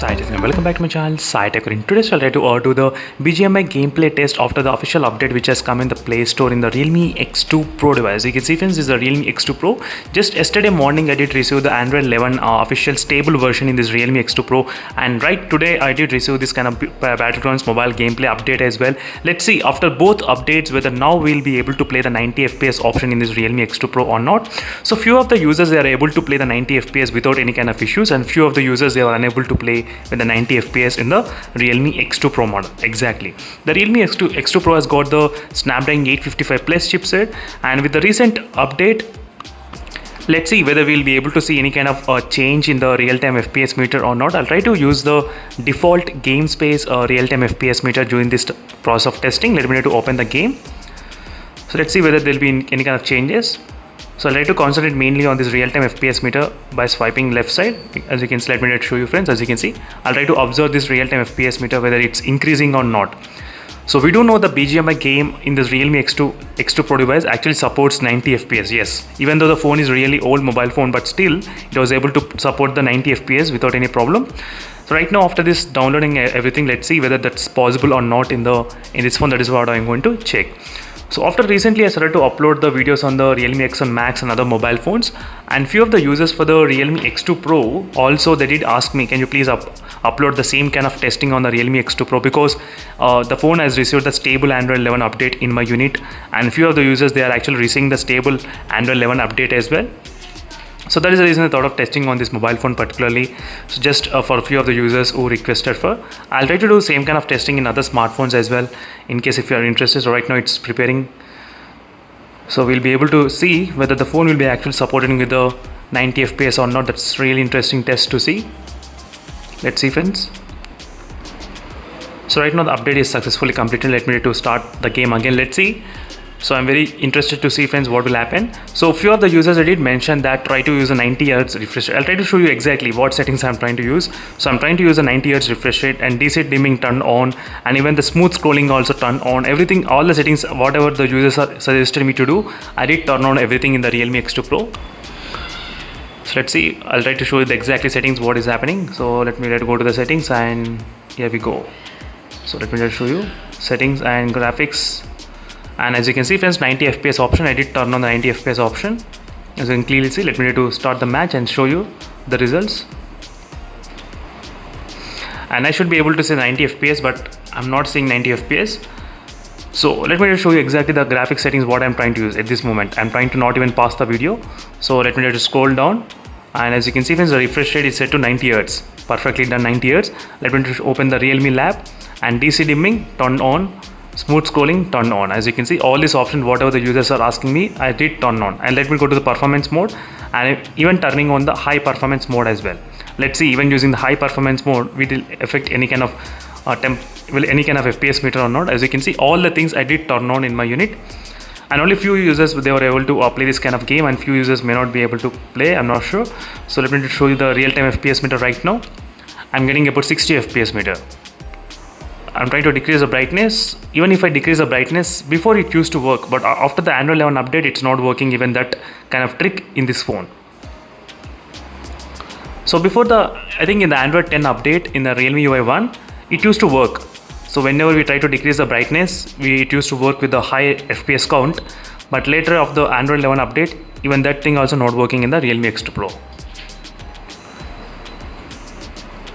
Tech and welcome back to my channel Tech. In today's I'll try to do the BGMI gameplay test after the official update which has come in the Play Store in the Realme X2 Pro device. You can see friends, this is the Realme X2 Pro. Just yesterday morning I did receive the Android 11 official stable version in this Realme X2 Pro, and right today I did receive this kind of Battlegrounds mobile gameplay update as well. Let's see after both updates whether now we'll be able to play the 90 FPS option in this Realme X2 Pro or not. So few of the users they are able to play the 90 FPS without any kind of issues, and few of the users they are unable to play with the 90 FPS in the Realme X2 Pro model. Exactly, the Realme X2 Pro has got the Snapdragon 855 Plus chipset, and with the recent update, let's see whether we'll be able to see any kind of change in the real-time FPS meter or not. I'll try to use the default game space real-time FPS meter during this process of testing. Let me try to open the game. So let's see whether there'll be any kind of changes. So I'll try to concentrate mainly on this real-time FPS meter by swiping left side. As you can see, let me show you friends. As you can see, I'll try to observe this real-time FPS meter whether it's increasing or not. So we do know the BGMI game in this Realme X2 Pro device actually supports 90 FPS. Yes, even though the phone is really old mobile phone, but still it was able to support the 90 FPS without any problem. So right now after this downloading everything, let's see whether that's possible or not in this phone. That is what I'm going to check. So after recently I started to upload the videos on the Realme X1 Max and other mobile phones, and few of the users for the Realme X2 Pro also they did ask me, can you please upload the same kind of testing on the Realme X2 Pro, because the phone has received the stable Android 11 update in my unit, and few of the users they are actually receiving the stable Android 11 update as well. So that is the reason I thought of testing on this mobile phone particularly. So just for a few of the users who requested for, I'll try to do same kind of testing in other smartphones as well, in case if you are interested. So right now it's preparing. So we'll be able to see whether the phone will be actually supporting with the 90 FPS or not. That's really interesting test to see. Let's see friends. So right now the update is successfully completed. Let me to start the game again. Let's see. So I'm very interested to see friends what will happen. So a few of the users I did mention that try to use a 90 Hz refresh rate. I'll try to show you exactly what settings I'm trying to use. So I'm trying to use a 90 Hz refresh rate and DC dimming turned on, and even the smooth scrolling also turned on. Everything, all the settings, whatever the users are suggested me to do, I did turn on everything in the Realme X2 Pro. So let's see, I'll try to show you the exactly settings what is happening. So let me go to the settings, and here we go. So let me show you settings and graphics. And as you can see friends, 90 FPS option, I did turn on the 90 FPS option. As you can clearly see, let me to start the match and show you the results. And I should be able to say 90 FPS, but I'm not seeing 90 FPS. So let me just show you exactly the graphic settings what I'm trying to use at this moment. I'm trying to not even pause the video. So let me just scroll down. And as you can see friends, the refresh rate is set to 90 Hz. Perfectly done 90 Hz. Let me just open the Realme Lab, and DC dimming turned on. Smooth scrolling turned on. As you can see, all these options whatever the users are asking me, I did turn on. And let me go to the performance mode, and even turning on the high performance mode as well. Let's see, even using the high performance mode will it affect any kind of any kind of FPS meter or not. As you can see, all the things I did turn on in my unit, and only few users they were able to play this kind of game, and few users may not be able to play, I'm not sure. So let me show you the real-time FPS meter. Right now I'm getting about 60 FPS meter. I'm trying to decrease the brightness. Even if I decrease the brightness, before it used to work, but after the Android 11 update it's not working even that kind of trick in this phone. So before I think in the Android 10 update in the Realme UI 1 it used to work. So whenever we try to decrease the brightness, it used to work with the high FPS count, but later of the Android 11 update even that thing also not working in the Realme X2 Pro.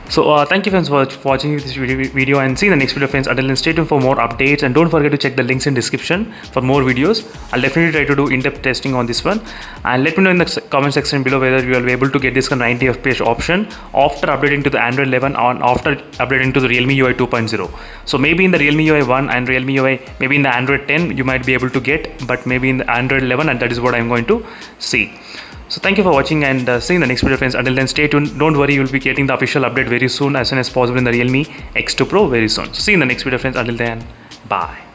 So thank you friends for watching this video, and see you in the next video friends. Until then, stay tuned for more updates, and don't forget to check the links in description for more videos. I'll definitely try to do in-depth testing on this one, and let me know in the comment section below whether you will be able to get this 90 FPS option after updating to the Android 11 or after updating to the Realme UI 2.0. So maybe in the Realme UI 1 and Realme UI, maybe in the Android 10 you might be able to get, but maybe in the Android 11, and that is what I'm going to see. So thank you for watching, and see you in the next video friends. Until then, stay tuned. Don't worry, you will be getting the official update very soon, as soon as possible in the Realme X2 Pro very soon. So see you in the next video friends. Until then, bye.